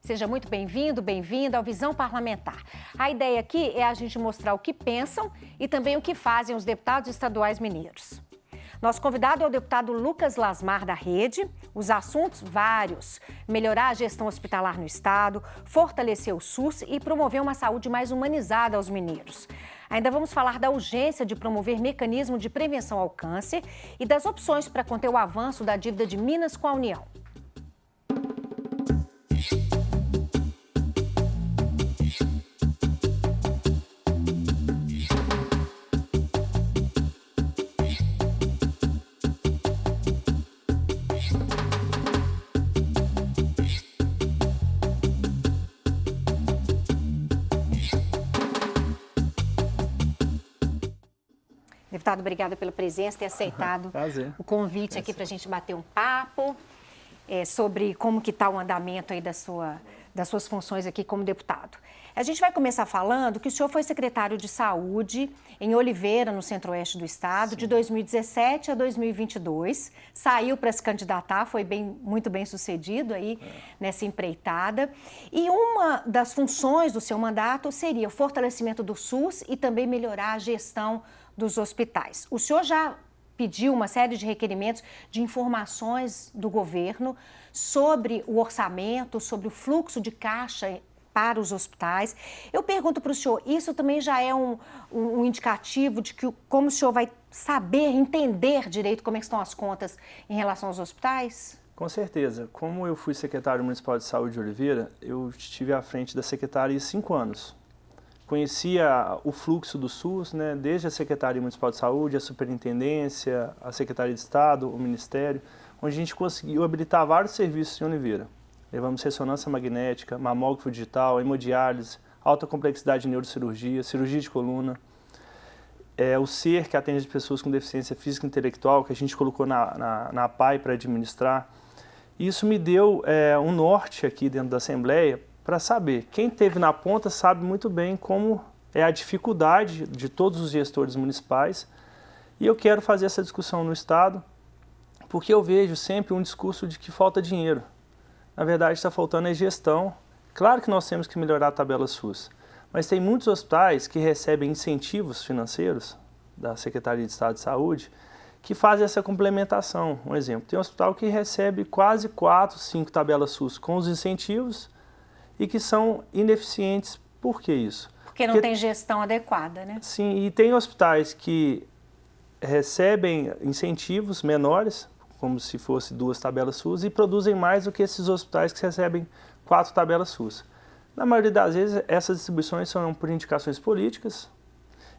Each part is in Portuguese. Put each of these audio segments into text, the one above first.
Seja muito bem-vindo, bem-vinda ao Visão Parlamentar. A ideia aqui é a gente mostrar o que pensam e também o que fazem os deputados estaduais mineiros. Nosso convidado é o deputado Lucas Lasmar, da Rede. Os assuntos vários: melhorar a gestão hospitalar no estado, fortalecer o SUS e promover uma saúde mais humanizada aos mineiros. Ainda vamos falar da urgência de promover mecanismo de prevenção ao câncer e das opções para conter o avanço da dívida de Minas com a União. Deputado, obrigada pela presença, ter aceitado o convite aqui para a gente bater um papo sobre como que está o andamento aí das suas funções aqui como deputado. A gente vai começar falando que o senhor foi secretário de Saúde em Oliveira, no centro-oeste do estado, de 2017 a 2022. Saiu para se candidatar, foi muito bem sucedido aí nessa empreitada. E uma das funções do seu mandato seria o fortalecimento do SUS e também melhorar a gestão dos hospitais. O senhor já pediu uma série de requerimentos de informações do governo sobre o orçamento, sobre o fluxo de caixa para os hospitais. Eu pergunto para o senhor, isso também já é um indicativo de que como o senhor vai saber, entender direito como é que estão as contas em relação aos hospitais? Com certeza. Como eu fui secretário municipal de saúde de Oliveira, eu estive à frente da secretaria há 5 anos. Conhecia o fluxo do SUS, né, desde a Secretaria Municipal de Saúde, a Superintendência, a Secretaria de Estado, o Ministério, onde a gente conseguiu habilitar vários serviços em Oliveira. Levamos ressonância magnética, mamógrafo digital, hemodiálise, alta complexidade de neurocirurgia, cirurgia de coluna. O SER, que atende as pessoas com deficiência física e intelectual, que a gente colocou na APAI para administrar. Isso me deu um norte aqui dentro da Assembleia, para saber. Quem esteve na ponta sabe muito bem como é a dificuldade de todos os gestores municipais. E eu quero fazer essa discussão no Estado, porque eu vejo sempre um discurso de que falta dinheiro. Na verdade, está faltando a gestão. Claro que nós temos que melhorar a tabela SUS, mas tem muitos hospitais que recebem incentivos financeiros da Secretaria de Estado de Saúde que fazem essa complementação. Um exemplo, tem um hospital que recebe quase 4, 5 tabelas SUS com os incentivos, e que são ineficientes. Por que isso? Porque não tem gestão adequada, né? Sim, e tem hospitais que recebem incentivos menores, como se fosse 2 tabelas SUS, e produzem mais do que esses hospitais que recebem 4 tabelas SUS. Na maioria das vezes, essas distribuições são por indicações políticas,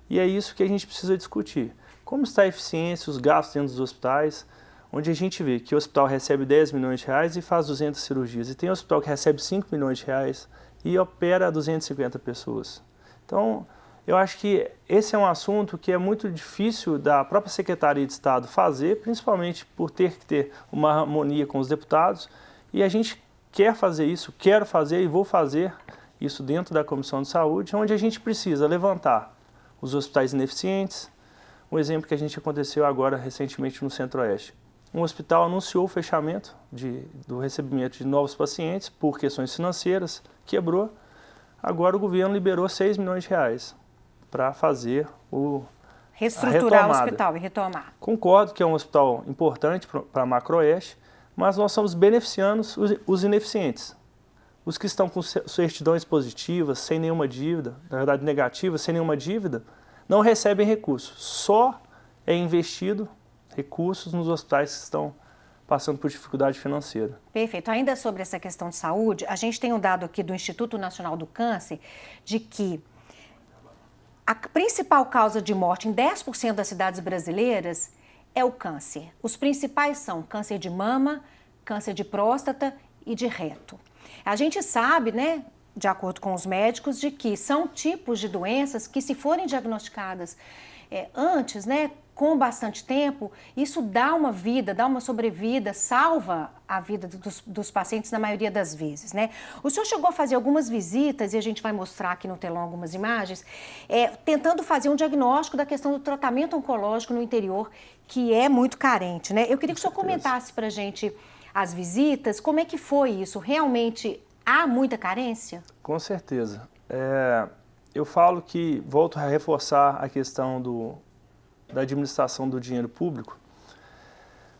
e é isso que a gente precisa discutir. Como está a eficiência, os gastos dentro dos hospitais, onde a gente vê que o hospital recebe 10 milhões de reais e faz 200 cirurgias. E tem hospital que recebe 5 milhões de reais e opera 250 pessoas. Então, eu acho que esse é um assunto que é muito difícil da própria Secretaria de Estado fazer, principalmente por ter que ter uma harmonia com os deputados. E a gente quer fazer isso, quero fazer e vou fazer isso dentro da Comissão de Saúde, onde a gente precisa levantar os hospitais ineficientes. Um exemplo que a gente aconteceu agora recentemente no Centro-Oeste. Um hospital anunciou o fechamento do recebimento de novos pacientes por questões financeiras, quebrou. Agora o governo liberou 6 milhões de reais para fazer reestruturar o hospital e retomar. Concordo que é um hospital importante para a Macro-Oeste, mas nós estamos beneficiando os ineficientes. Os que estão com certidões positivas, sem nenhuma dívida, na verdade negativas, sem nenhuma dívida, não recebem recursos. Só é investido recursos nos hospitais que estão passando por dificuldade financeira. Perfeito. Ainda sobre essa questão de saúde, a gente tem um dado aqui do Instituto Nacional do Câncer de que a principal causa de morte em 10% das cidades brasileiras é o câncer. Os principais são câncer de mama, câncer de próstata e de reto. A gente sabe, né, de acordo com os médicos, de que são tipos de doenças que, se forem diagnosticadas antes, né, com bastante tempo, isso dá uma vida, dá uma sobrevida, salva a vida dos pacientes na maioria das vezes, né? O senhor chegou a fazer algumas visitas, e a gente vai mostrar aqui no telão algumas imagens, tentando fazer um diagnóstico da questão do tratamento oncológico no interior, que é muito carente, né? Eu queria que o senhor comentasse para a gente as visitas, como é que foi isso? Realmente há muita carência? Com certeza. Eu falo que, volto a reforçar a questão da administração do dinheiro público.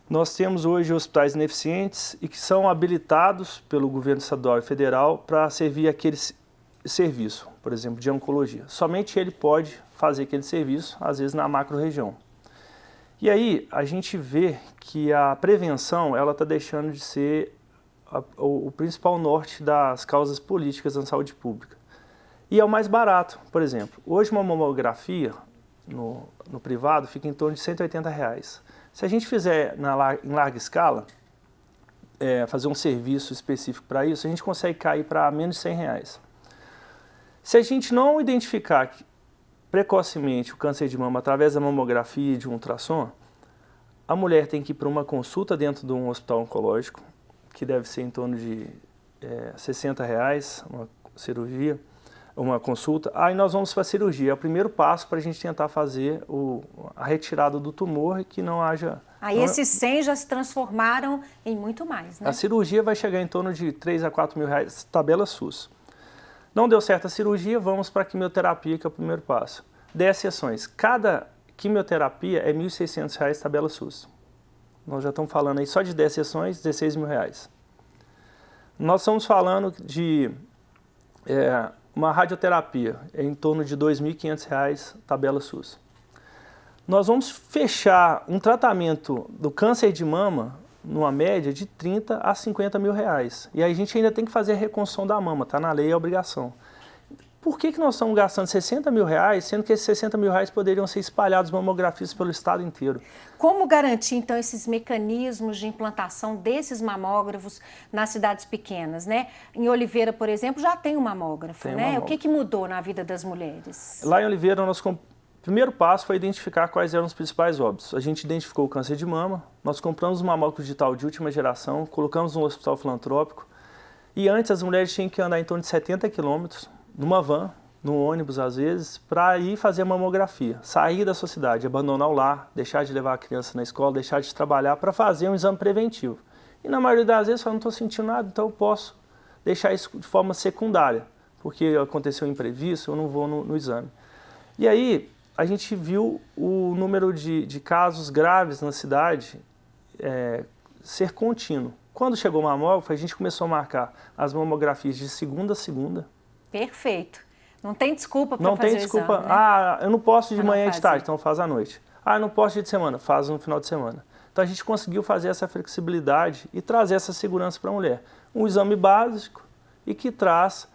Nós temos hoje hospitais ineficientes e que são habilitados pelo governo estadual e federal para servir aquele serviço, por exemplo, de oncologia. Somente ele pode fazer aquele serviço, às vezes na macro-região. E aí a gente vê que a prevenção ela está deixando de ser o principal norte das causas políticas na saúde pública. E é o mais barato, por exemplo. Hoje uma mamografia no privado fica em torno de R$180. Se a gente fizer em larga escala, fazer um serviço específico para isso, a gente consegue cair para menos de R$100. Se a gente não identificar precocemente o câncer de mama através da mamografia e de um ultrassom, a mulher tem que ir para uma consulta dentro de um hospital oncológico, que deve ser em torno de R$60, uma cirurgia, uma consulta. Aí nós vamos para a cirurgia, é o primeiro passo para a gente tentar fazer a retirada do tumor e que não haja... Aí esses 100 já se transformaram em muito mais, né? A cirurgia vai chegar em torno de R$3 a R$4.000, tabela SUS. Não deu certo a cirurgia, vamos para a quimioterapia, que é o primeiro passo. 10 sessões. Cada quimioterapia é R$1.600, tabela SUS. Nós já estamos falando aí só de 10 sessões, R$16.000. Nós estamos falando de uma radioterapia, em torno de R$2.500, tabela SUS. Nós vamos fechar um tratamento do câncer de mama numa média de R$30 a R$50.000. E aí a gente ainda tem que fazer a reconstrução da mama, está na lei, é obrigação. Por que nós estamos gastando R$60.000, sendo que esses R$60.000 poderiam ser espalhados mamografistas pelo estado inteiro? Como garantir, então, esses mecanismos de implantação desses mamógrafos nas cidades pequenas, né? Em Oliveira, por exemplo, já tem um mamógrafo, né? Mamógrafo. O que mudou na vida das mulheres? Lá em Oliveira, o primeiro passo foi identificar quais eram os principais óbitos. A gente identificou o câncer de mama, nós compramos um mamógrafo digital de última geração, colocamos no hospital filantrópico, e antes as mulheres tinham que andar em torno de 70 quilômetros, numa van, no ônibus às vezes, para ir fazer a mamografia, sair da sua cidade, abandonar o lar, deixar de levar a criança na escola, deixar de trabalhar para fazer um exame preventivo. E na maioria das vezes, eu não estou sentindo nada, então eu posso deixar isso de forma secundária, porque aconteceu um imprevisto, eu não vou no exame. E aí, a gente viu o número de casos graves na cidade ser contínuo. Quando chegou o mamógrafo, a gente começou a marcar as mamografias de segunda a segunda. Perfeito. Não tem desculpa para fazer o exame. Não tem desculpa. Né? Eu não posso de manhã e de tarde, então faz à noite. Eu não posso dia de semana, faz no final de semana. Então a gente conseguiu fazer essa flexibilidade e trazer essa segurança para a mulher. Um exame básico e que traz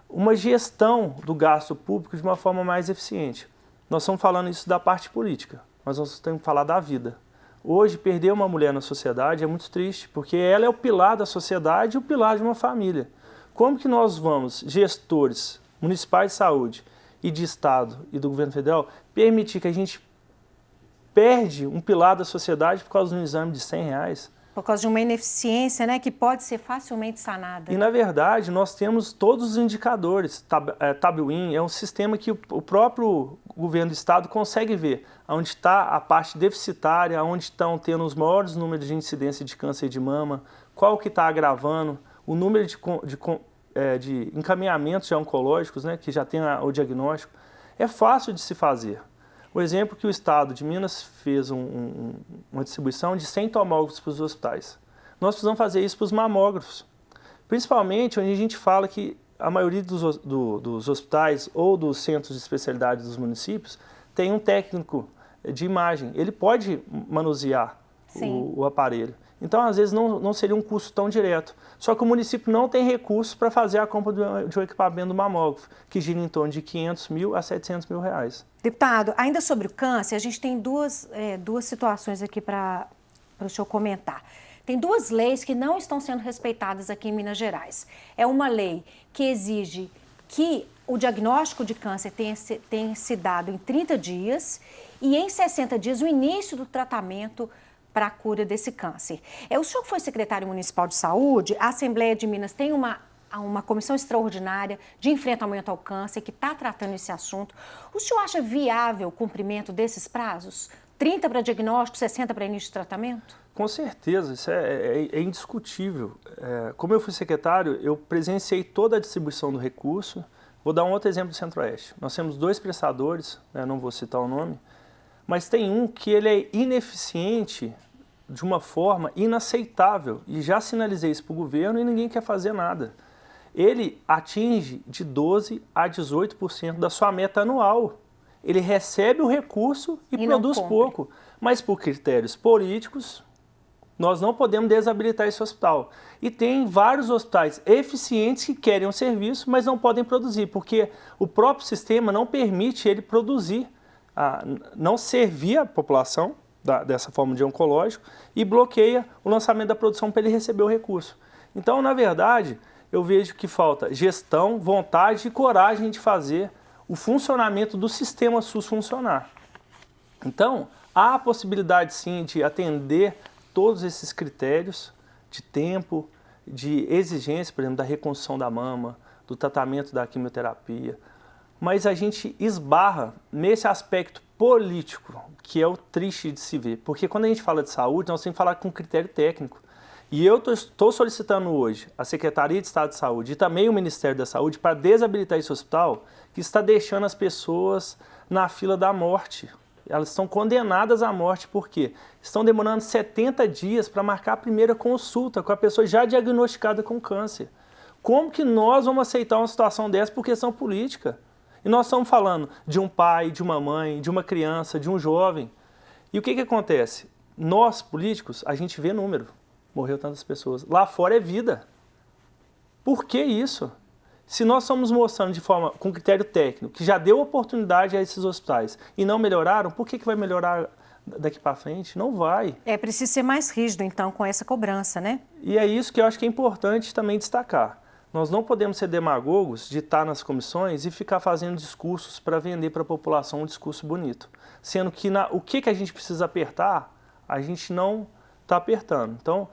uma gestão do gasto público de uma forma mais eficiente. Nós estamos falando isso da parte política, mas nós temos que falar da vida. Hoje, perder uma mulher na sociedade é muito triste, porque ela é o pilar da sociedade e o pilar de uma família. Como que nós vamos, gestores municipais de saúde e de Estado e do governo federal, permitir que a gente perde um pilar da sociedade por causa de um exame de R$100? Por causa de uma ineficiência, né, que pode ser facilmente sanada. E, na verdade, nós temos todos os indicadores. Tabwin é um sistema que o próprio governo do Estado consegue ver onde está a parte deficitária, onde estão tendo os maiores números de incidência de câncer de mama, qual que está agravando, o número de encaminhamentos já oncológicos, né, que já tem o diagnóstico. É fácil de se fazer. O exemplo que o Estado de Minas fez uma distribuição de 100 tomógrafos para os hospitais. Nós precisamos fazer isso para os mamógrafos. Principalmente onde a gente fala que a maioria dos hospitais ou dos centros de especialidade dos municípios tem um técnico de imagem. Ele pode manusear o aparelho. Então, às vezes, não seria um custo tão direto. Só que o município não tem recursos para fazer a compra de um equipamento do mamógrafo, que gira em torno de R$500.000 a R$700.000. Deputado, ainda sobre o câncer, a gente tem duas situações aqui para o senhor comentar. Tem duas leis que não estão sendo respeitadas aqui em Minas Gerais. É uma lei que exige que o diagnóstico de câncer tenha se dado em 30 dias e em 60 dias o início do tratamento para a cura desse câncer. O senhor que foi secretário municipal de saúde, a Assembleia de Minas tem uma comissão extraordinária de enfrentamento ao câncer que está tratando esse assunto. O senhor acha viável o cumprimento desses prazos? 30 para diagnóstico, 60 para início de tratamento? Com certeza, isso é indiscutível. Como eu fui secretário, eu presenciei toda a distribuição do recurso. Vou dar um outro exemplo do Centro-Oeste. Nós temos 2 prestadores, né, não vou citar o nome, mas tem um que ele é ineficiente de uma forma inaceitável. E já sinalizei isso para o governo e ninguém quer fazer nada. Ele atinge de 12% a 18% da sua meta anual. Ele recebe o recurso e produz pouco. Mas por critérios políticos, nós não podemos desabilitar esse hospital. E tem vários hospitais eficientes que querem um serviço, mas não podem produzir, porque o próprio sistema não permite ele produzir, não servir a população dessa forma de oncológico e bloqueia o lançamento da produção para ele receber o recurso. Então, na verdade, eu vejo que falta gestão, vontade e coragem de fazer o funcionamento do sistema SUS funcionar. Então, há a possibilidade sim de atender todos esses critérios de tempo, de exigência, por exemplo, da reconstrução da mama, do tratamento da quimioterapia, mas a gente esbarra nesse aspecto político, que é o triste de se ver, porque quando a gente fala de saúde, nós temos que falar com critério técnico. E eu estou solicitando hoje a Secretaria de Estado de Saúde e também o Ministério da Saúde para desabilitar esse hospital que está deixando as pessoas na fila da morte. Elas estão condenadas à morte porque estão demorando 70 dias para marcar a primeira consulta com a pessoa já diagnosticada com câncer. Como que nós vamos aceitar uma situação dessa por questão política? E nós estamos falando de um pai, de uma mãe, de uma criança, de um jovem. E o que acontece? Nós, políticos, a gente vê número. Morreu tantas pessoas. Lá fora é vida. Por que isso? Se nós estamos mostrando de forma, com critério técnico, que já deu oportunidade a esses hospitais e não melhoraram, por que vai melhorar daqui para frente? Não vai. É preciso ser mais rígido, então, com essa cobrança, né? E é isso que eu acho que é importante também destacar. Nós não podemos ser demagogos de estar nas comissões e ficar fazendo discursos para vender para a população um discurso bonito. Sendo que o que a gente precisa apertar, a gente não está apertando. Então,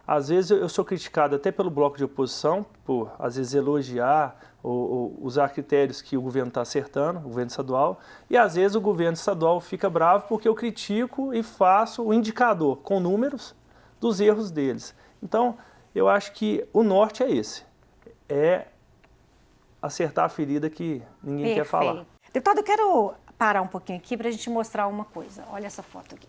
às vezes eu sou criticado até pelo bloco de oposição, por às vezes elogiar ou usar critérios que o governo está acertando, o governo estadual, e às vezes o governo estadual fica bravo porque eu critico e faço o indicador com números dos erros deles. Então, eu acho que o norte é esse, é acertar a ferida que ninguém quer falar. Deputado, eu quero parar um pouquinho aqui para a gente mostrar uma coisa. Olha essa foto aqui.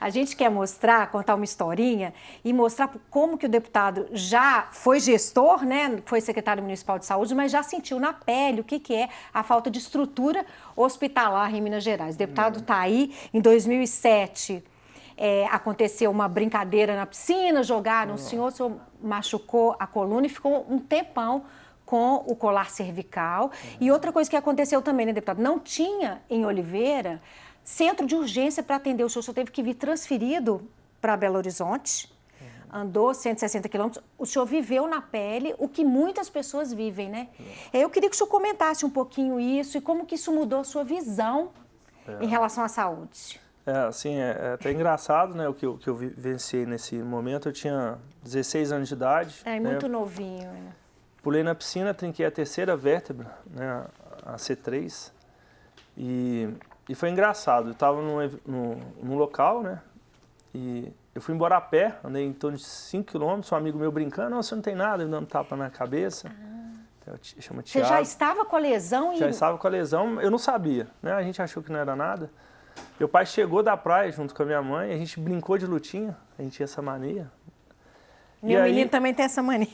A gente quer mostrar, contar uma historinha e mostrar como que o deputado já foi gestor, né? Foi secretário municipal de saúde, mas já sentiu na pele o que é a falta de estrutura hospitalar em Minas Gerais. O deputado está aí, em 2007, aconteceu uma brincadeira na piscina, jogaram, o senhor machucou a coluna e ficou um tempão com o colar cervical. E outra coisa que aconteceu também, né, deputado? Não tinha em Oliveira centro de urgência para atender o senhor. O senhor teve que vir transferido para Belo Horizonte, andou 160 quilômetros. O senhor viveu na pele o que muitas pessoas vivem, né? Eu queria que o senhor comentasse um pouquinho isso e como que isso mudou a sua visão em relação à saúde. Assim, é até engraçado, né, o que eu vivenciei nesse momento. Eu tinha 16 anos de idade. Muito novinho, né? Pulei na piscina, trinquei a terceira vértebra, né, a C3, e foi engraçado. Eu estava num local, né, e eu fui embora a pé, andei em torno de 5 quilômetros, um amigo meu brincando, não, você não tem nada, me dando tapa na cabeça. Chama Thiago. Você já estava com a lesão? Já estava com a lesão, eu não sabia, né, a gente achou que não era nada. Meu pai chegou da praia junto com a minha mãe, a gente brincou de lutinha, a gente tinha essa mania. Meu menino também tem essa mania.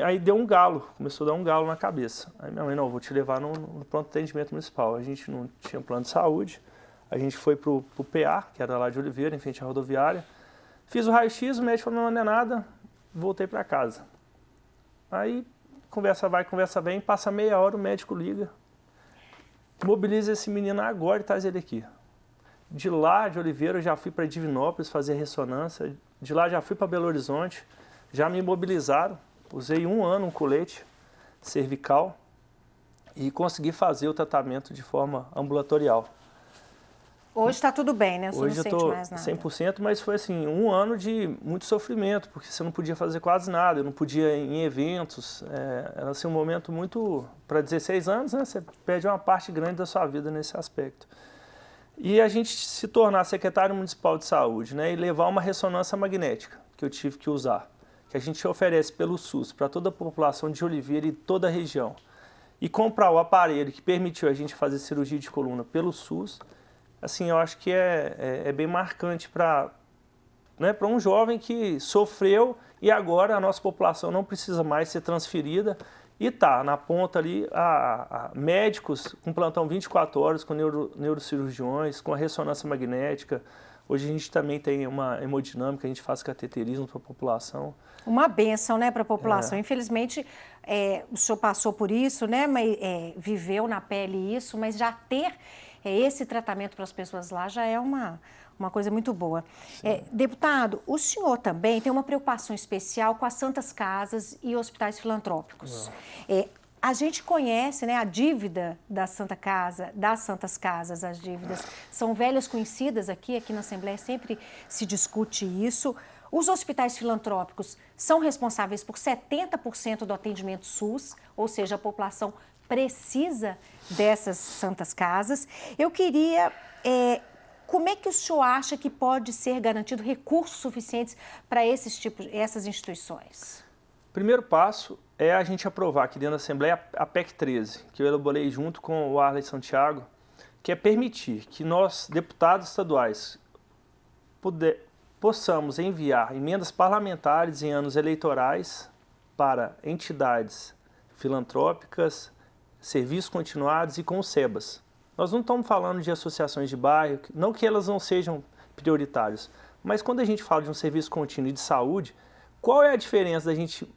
Aí deu um galo, começou a dar um galo na cabeça. Aí minha mãe, não, vou te levar no pronto atendimento municipal. A gente não tinha plano de saúde, a gente foi pro PA, que era lá de Oliveira, em frente à rodoviária. Fiz o raio-x, o médico falou, não é nada, voltei para casa. Aí, conversa vai, conversa vem, passa meia hora, o médico liga. Mobiliza esse menino agora e traz ele aqui. De lá, de Oliveira, eu já fui para Divinópolis fazer ressonância. De lá, já fui para Belo Horizonte. Já me imobilizaram, usei 1 ano um colete cervical e consegui fazer o tratamento de forma ambulatorial. Hoje está tudo bem, né? Hoje eu estou 100%, mas foi assim, 1 ano de muito sofrimento, porque você não podia fazer quase nada, eu não podia ir em eventos. Era assim, um momento muito... Para 16 anos, né, você perde uma parte grande da sua vida nesse aspecto. E a gente se tornar secretário municipal de saúde, né, e levar uma ressonância magnética, que eu tive que usar, que a gente oferece pelo SUS para toda a população de Oliveira e toda a região, e comprar o aparelho que permitiu a gente fazer cirurgia de coluna pelo SUS, assim, eu acho que é bem marcante para, né, para um jovem que sofreu e agora a nossa população não precisa mais ser transferida e está na ponta ali a médicos com plantão 24 horas, com neurocirurgiões, com a ressonância magnética. Hoje a gente também tem uma hemodinâmica, a gente faz cateterismo para a população. Uma bênção, né, para a população. Infelizmente, o senhor passou por isso, né, mas, viveu na pele isso, mas já ter esse tratamento para as pessoas lá já é uma coisa muito boa. Deputado, o senhor também tem uma preocupação especial com as santas casas e hospitais filantrópicos. A gente conhece, né, a dívida da Santa Casa, das Santas Casas, as dívidas são velhas conhecidas aqui na Assembleia, sempre se discute isso. Os hospitais filantrópicos são responsáveis por 70% do atendimento SUS, ou seja, a população precisa dessas Santas Casas. Eu queria... como é que o senhor acha que pode ser garantido recursos suficientes para essas instituições? O primeiro passo é a gente aprovar aqui dentro da Assembleia a PEC 13, que eu elaborei junto com o Arley Santiago, que é permitir que nós, deputados estaduais, possamos enviar emendas parlamentares em anos eleitorais para entidades filantrópicas, serviços continuados e com o SEBAS. Nós não estamos falando de associações de bairro, não que elas não sejam prioritárias, mas quando a gente fala de um serviço contínuo e de saúde, qual é a diferença da gente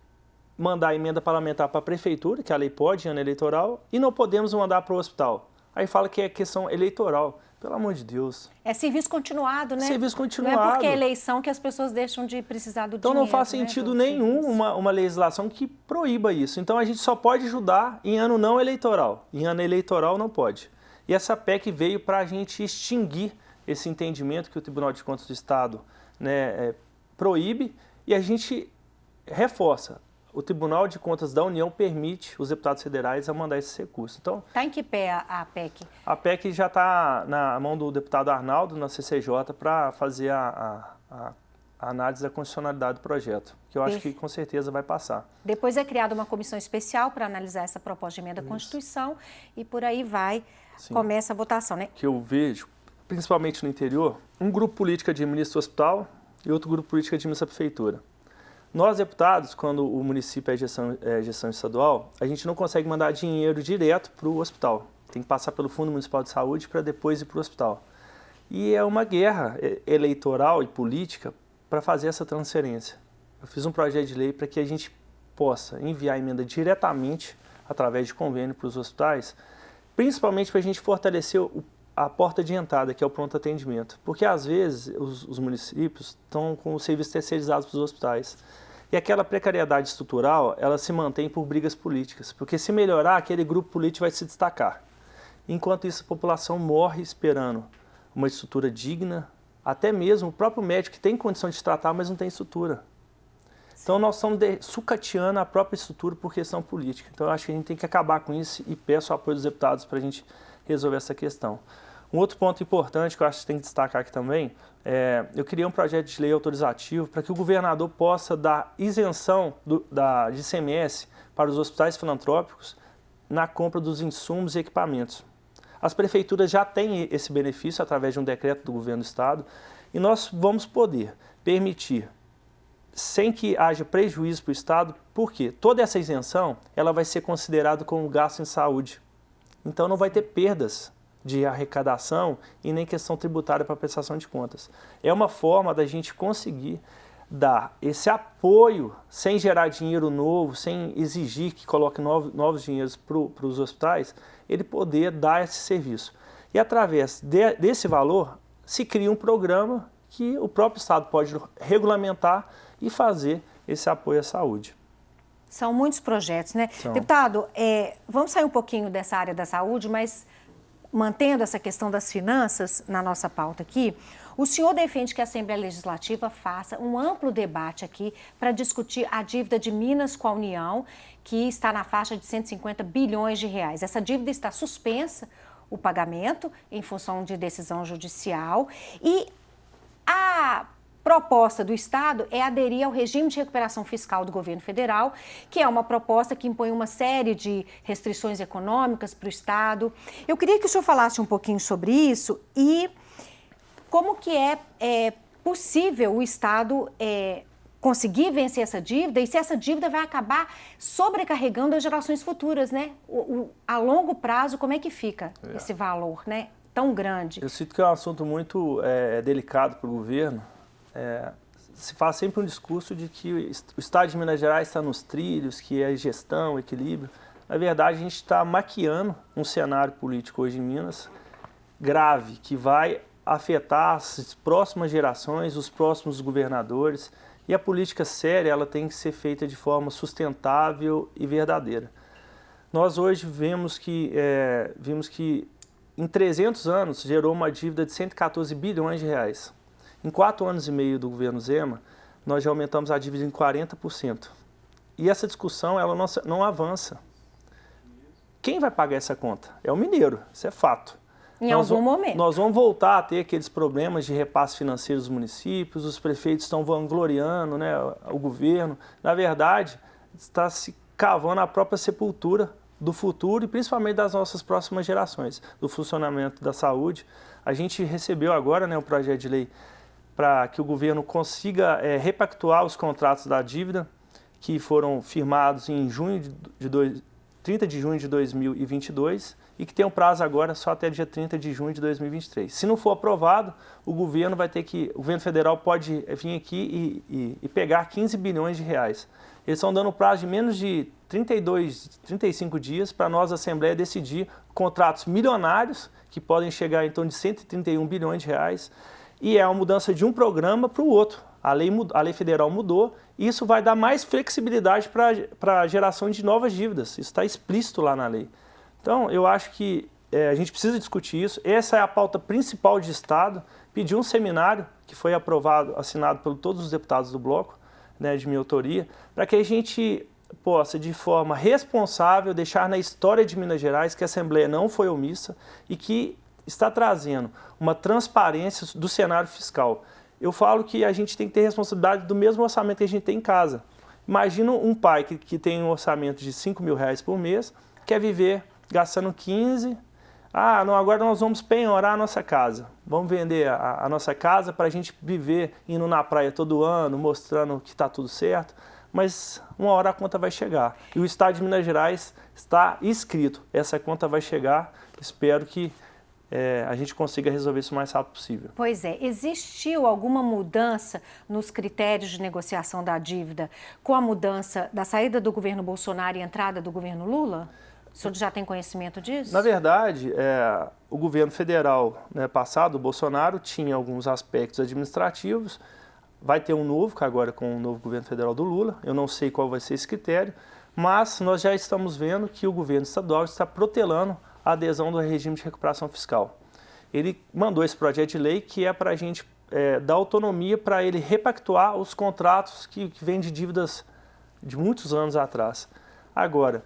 mandar a emenda parlamentar para a prefeitura, que a lei pode em ano eleitoral, e não podemos mandar para o hospital? Aí fala que é questão eleitoral. Pelo amor de Deus. É serviço continuado, né? Serviço continuado. Não é porque é eleição que as pessoas deixam de precisar do dinheiro. Então não faz sentido nenhum uma legislação que proíba isso. Então a gente só pode ajudar em ano não eleitoral. Em ano eleitoral não pode. E essa PEC veio para a gente extinguir esse entendimento que o Tribunal de Contas do Estado, né, proíbe, e a gente reforça. O Tribunal de Contas da União permite os deputados federais a mandar esses recursos. Então, está em que pé a PEC? A PEC já está na mão do deputado Arnaldo, na CCJ, para fazer a análise da constitucionalidade do projeto, que eu acho que com certeza vai passar. Depois é criada uma comissão especial para analisar essa proposta de emenda à Constituição e por aí vai, começa a votação, né? Que eu vejo, principalmente no interior, um grupo político administra o hospital e outro grupo político administra a prefeitura. Nós, deputados, quando o município é gestão estadual, a gente não consegue mandar dinheiro direto para o hospital. Tem que passar pelo Fundo Municipal de Saúde para depois ir para o hospital. E é uma guerra eleitoral e política para fazer essa transferência. Eu fiz um projeto de lei para que a gente possa enviar a emenda diretamente, através de convênio, para os hospitais, principalmente para a gente fortalecer a porta de entrada, que é o pronto atendimento. Porque, às vezes, os municípios estão com os serviços terceirizados para os hospitais. E aquela precariedade estrutural, ela se mantém por brigas políticas. Porque se melhorar, aquele grupo político vai se destacar. Enquanto isso, a população morre esperando uma estrutura digna, até mesmo o próprio médico que tem condição de tratar, mas não tem estrutura. Então, nós estamos sucateando a própria estrutura por questão política. Então, eu acho que a gente tem que acabar com isso e peço o apoio dos deputados para a gente resolver essa questão. Um outro ponto importante que eu acho que tem que destacar aqui também, eu criei um projeto de lei autorizativo para que o governador possa dar isenção de ICMS para os hospitais filantrópicos na compra dos insumos e equipamentos. As prefeituras já têm esse benefício através de um decreto do governo do estado e nós vamos poder permitir, sem que haja prejuízo para o estado, porque toda essa isenção ela vai ser considerada como gasto em saúde. Então não vai ter perdas de arrecadação e nem questão tributária para a prestação de contas. É uma forma da gente conseguir dar esse apoio sem gerar dinheiro novo, sem exigir que coloque novos dinheiros para os hospitais, ele poder dar esse serviço. E através desse valor se cria um programa que o próprio Estado pode regulamentar e fazer esse apoio à saúde. São muitos projetos, né? São. Deputado, vamos sair um pouquinho dessa área da saúde, mas mantendo essa questão das finanças na nossa pauta aqui, o senhor defende que a Assembleia Legislativa faça um amplo debate aqui para discutir a dívida de Minas com a União, que está na faixa de 150 bilhões de reais. Essa dívida está suspensa, o pagamento em função de decisão judicial e a proposta do Estado é aderir ao regime de recuperação fiscal do governo federal, que é uma proposta que impõe uma série de restrições econômicas para o Estado. Eu queria que o senhor falasse um pouquinho sobre isso e como que é possível o Estado conseguir vencer essa dívida e se essa dívida vai acabar sobrecarregando as gerações futuras, né? A longo prazo, como é que fica esse valor, né, tão grande? Eu sinto que é um assunto muito delicado para o governo. Se faz sempre um discurso de que o Estado de Minas Gerais está nos trilhos, que é gestão, equilíbrio. Na verdade, a gente está maquiando um cenário político hoje em Minas grave, que vai afetar as próximas gerações, os próximos governadores. E a política séria, ela tem que ser feita de forma sustentável e verdadeira. Nós hoje vimos que em 300 anos gerou uma dívida de 114 bilhões de reais. Em 4 anos e meio do governo Zema, nós já aumentamos a dívida em 40%. E essa discussão ela não avança. Quem vai pagar essa conta? É o mineiro, isso é fato. Em algum momento. Nós vamos voltar a ter aqueles problemas de repasse financeiro dos municípios, os prefeitos estão vangloriando, né, o governo. Na verdade, está se cavando a própria sepultura do futuro e principalmente das nossas próximas gerações, do funcionamento da saúde. A gente recebeu agora, né, um projeto de lei para que o governo consiga repactuar os contratos da dívida que foram firmados em 30 de junho de 2022 e que tem um prazo agora só até dia 30 de junho de 2023. Se não for aprovado, o governo federal pode vir aqui e pegar 15 bilhões de reais. Eles estão dando um prazo de menos de 35 dias para nós, a Assembleia, decidir contratos milionários que podem chegar em torno de 131 bilhões de reais. E é uma mudança de um programa para o outro. A lei federal mudou e isso vai dar mais flexibilidade para a geração de novas dívidas. Isso está explícito lá na lei. Então, eu acho que a gente precisa discutir isso. Essa é a pauta principal de Estado. Pedi um seminário que foi assinado por todos os deputados do bloco, né, de minha autoria, para que a gente possa, de forma responsável, deixar na história de Minas Gerais que a Assembleia não foi omissa e que está trazendo uma transparência do cenário fiscal. Eu falo que a gente tem que ter responsabilidade do mesmo orçamento que a gente tem em casa. Imagina um pai que tem um orçamento de 5 mil reais por mês, quer viver gastando 15. Não, agora nós vamos penhorar a nossa casa. Vamos vender a nossa casa para a gente viver indo na praia todo ano, mostrando que está tudo certo. Mas uma hora a conta vai chegar. E o Estado de Minas Gerais está escrito. Essa conta vai chegar. Espero que a gente consiga resolver isso o mais rápido possível. Pois é. Existiu alguma mudança nos critérios de negociação da dívida com a mudança da saída do governo Bolsonaro e a entrada do governo Lula? O senhor já tem conhecimento disso? Na verdade, o governo federal, né, passado, o Bolsonaro, tinha alguns aspectos administrativos. Vai ter um novo, agora com o novo governo federal do Lula. Eu não sei qual vai ser esse critério, mas nós já estamos vendo que o governo estadual está protelando a adesão do regime de recuperação fiscal. Ele mandou esse projeto de lei que é para a gente dar autonomia para ele repactuar os contratos que vêm de dívidas de muitos anos atrás. Agora,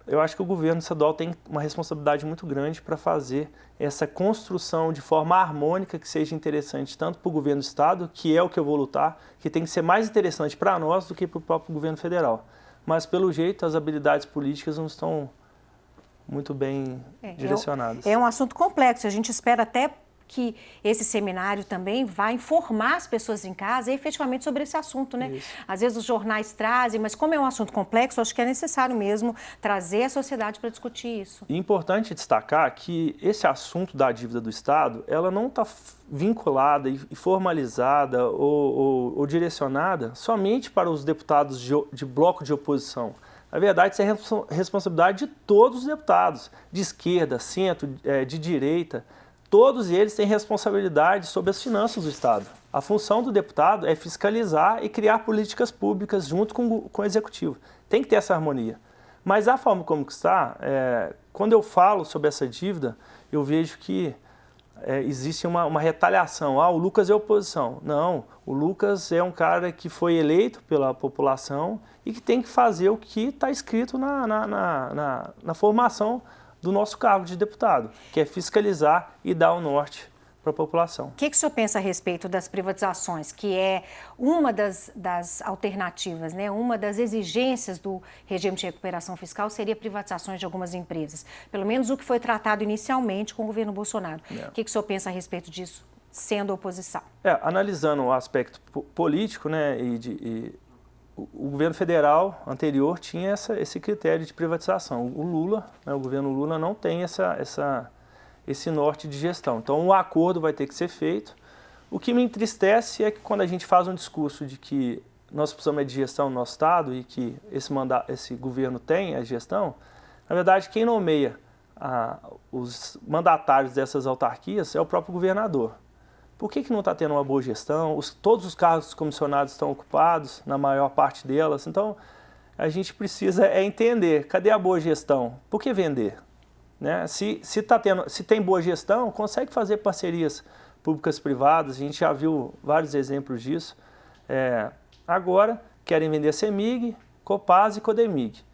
eu acho que o governo estadual tem uma responsabilidade muito grande para fazer essa construção de forma harmônica que seja interessante tanto para o governo do estado, que é o que eu vou lutar, que tem que ser mais interessante para nós do que para o próprio governo federal. Mas, pelo jeito, as habilidades políticas não estão muito bem direcionadas. É um assunto complexo. A gente espera até que esse seminário também vai informar as pessoas em casa efetivamente sobre esse assunto, né? Isso. Às vezes os jornais trazem, mas como é um assunto complexo, acho que é necessário mesmo trazer a sociedade para discutir isso. É importante destacar que esse assunto da dívida do Estado, ela não está vinculada e formalizada ou direcionada somente para os deputados de bloco de oposição. Na verdade, isso é responsabilidade de todos os deputados, de esquerda, centro, de direita. Todos eles têm responsabilidade sobre as finanças do Estado. A função do deputado é fiscalizar e criar políticas públicas junto com o Executivo. Tem que ter essa harmonia. Mas a forma como está, quando eu falo sobre essa dívida, eu vejo que existe uma retaliação. O Lucas é oposição. Não, o Lucas é um cara que foi eleito pela população e que tem que fazer o que está escrito na formação do nosso cargo de deputado, que é fiscalizar e dar o norte para a população. O que o senhor pensa a respeito das privatizações, que é uma das alternativas, né? Uma das exigências do regime de recuperação fiscal seria privatizações de algumas empresas, pelo menos o que foi tratado inicialmente com o governo Bolsonaro. O que o senhor pensa a respeito disso, sendo oposição? Analisando o aspecto político, né, o governo federal anterior tinha esse critério de privatização. O Lula, né, o governo Lula não tem esse norte de gestão. Então, o acordo vai ter que ser feito. O que me entristece é que quando a gente faz um discurso de que nós precisamos de gestão no nosso Estado e que esse governo tem a gestão, na verdade, quem nomeia os mandatários dessas autarquias é o próprio governador. Por que não está tendo uma boa gestão? Todos os cargos comissionados estão ocupados, na maior parte delas. Então, a gente precisa entender, cadê a boa gestão? Por que vender? Né? Se tem boa gestão, consegue fazer parcerias públicas privadas, a gente já viu vários exemplos disso. Agora, querem vender CEMIG, Copasa e Codemig.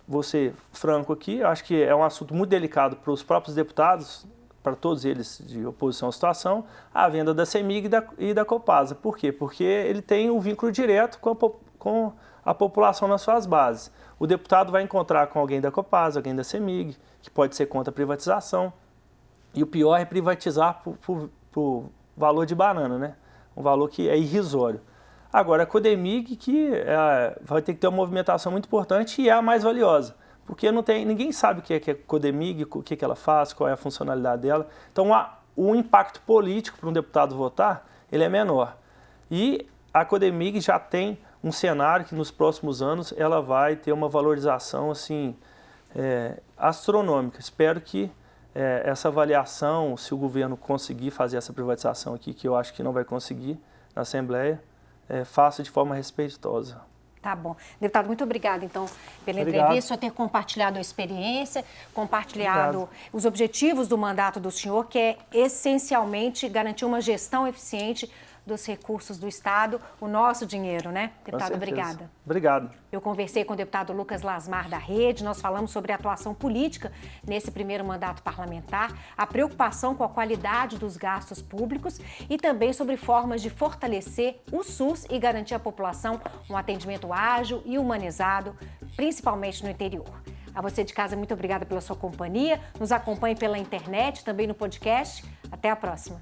Vou ser franco aqui, eu acho que é um assunto muito delicado para os próprios deputados, para todos eles de oposição à situação, a venda da CEMIG e da Copasa. Por quê? Porque ele tem um vínculo direto com a população nas suas bases. O deputado vai encontrar com alguém da Copasa, alguém da CEMIG, que pode ser contra a privatização. E o pior é privatizar por valor de banana, né? Um valor que é irrisório. Agora, a Codemig, que vai ter que ter uma movimentação muito importante e é a mais valiosa. Porque ninguém sabe o que é Codemig, o que ela faz, qual é a funcionalidade dela. Então, o impacto político para um deputado votar, ele é menor. E a Codemig já tem um cenário que nos próximos anos ela vai ter uma valorização assim, astronômica. Espero que essa avaliação, se o governo conseguir fazer essa privatização aqui, que eu acho que não vai conseguir na Assembleia, faça de forma respeitosa. Tá bom. Deputado, muito obrigada, então, pela entrevista, por ter compartilhado a experiência, compartilhado os objetivos do mandato do senhor, que é essencialmente garantir uma gestão eficiente dos recursos do Estado, o nosso dinheiro, né? Deputado, obrigada. Obrigado. Eu conversei com o deputado Lucas Lasmar da Rede, nós falamos sobre a atuação política nesse primeiro mandato parlamentar, a preocupação com a qualidade dos gastos públicos e também sobre formas de fortalecer o SUS e garantir à população um atendimento ágil e humanizado, principalmente no interior. A você de casa, muito obrigada pela sua companhia. Nos acompanhe pela internet, também no podcast. Até a próxima.